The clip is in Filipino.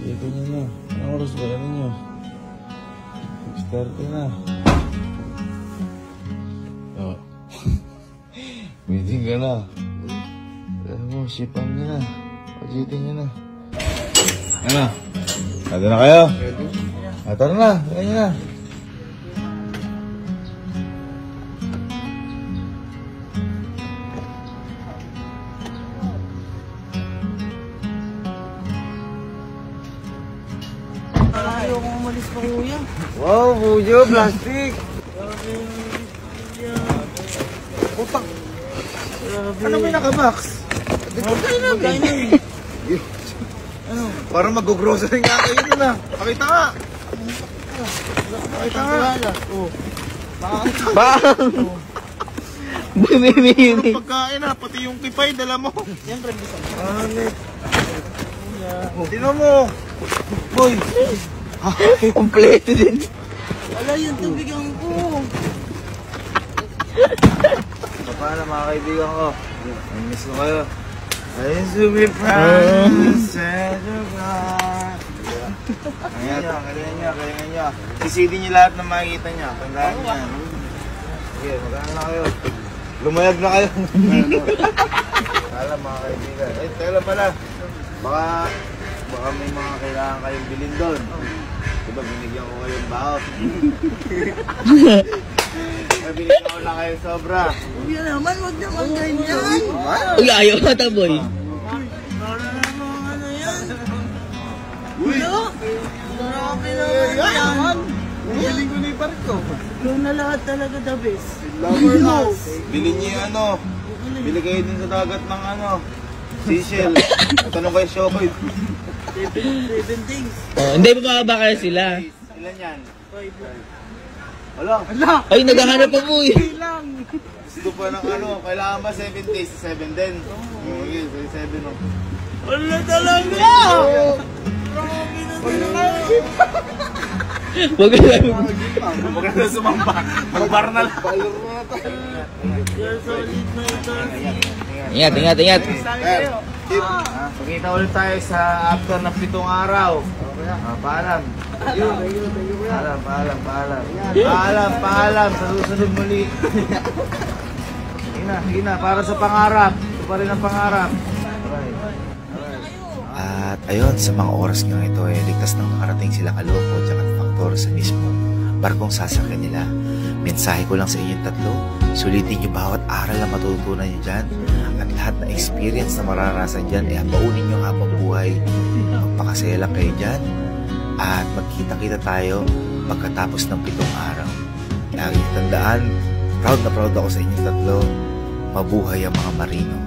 Dito nyo na. Anong oras ba ano nyo? 6:30 na. Oh. Meeting ka na. Alam mo, sipang nyo na. Pagitin nyo na. Ano? Nado na kayo? Tara na. Kaya nyo na. Ayaw kong umalis pa, kuya. Wow, bujo, plastic. Putak. Ano may nakabox? Magkain na eh. Ano? Parang mag-grocery nga kayo na na. Pakita nga. Pakita nga. Oh. Bang! Bumimili. Pero pagkain na, pati yung kipay, dala mo. Siyempre, bisa mo. Alit. Tino mo. Boy. Kompleto din. Wala yung tubigan ko. Paano mga kaibigan ko? Miss ko kayo. I used to be friends. Kaya nyo. Sisidin nyo lahat ng makikita nyo. Tandaan nyo yan. Sige, magkano na kayo. Lumayag na kayo. Kala mga kaibigan. Eh, teka pala. Baka may mga kailangan kayong bilhin doon. Diba binigyan ko kayong baon? Binigyan ko na kayo sobra. Kuya naman, wag naman ganyan. Uy, ayaw mata, boy. Para naman ano yan. Uy! Grabe naman yan. Biling ko na yung parit ko. Yung na lahat talaga the best. Lover us. Bilhin niyo yung ano. Bili kayo din sa dagat ng ano. Seashell. Tanong kayo Shokoy. 7 days. Oh, hindi pa ba kaya sila? Ilan yan? 5. Wala. Ay, naghahanap pa, boy. Gusto pa ng ano. Kailangan ba 7 days? 7 din. Okay, 7 no. Wala talaga! Grabe na talaga. Wag ka lang. Huwag na sumamba. Magbar na lang. You're solid na ito. Ingat. Pagkita ulit tayo sa after ng 7 araw. Paalam. Paalam. Sa susunod muli. Sige na. Para sa pangarap. Ito pa rin ang pangarap. At ayun, sa mga oras nga ito ay ligtas nang nakarating sila Caloocan at Factor sa mismong barkong sasakyan nila. Mensahe ko lang sa inyong tatlo, sulitin nyo bawat aral na matutunan nyo dyan at lahat na experience na mararanasan dyan ay baunin nyo habang buhay. Magpakasaya lang kayo dyan at magkita-kita tayo pagkatapos ng 7 araw. Lagi tandaan, proud na proud ako sa inyong tatlo. Mabuhay ang mga marino.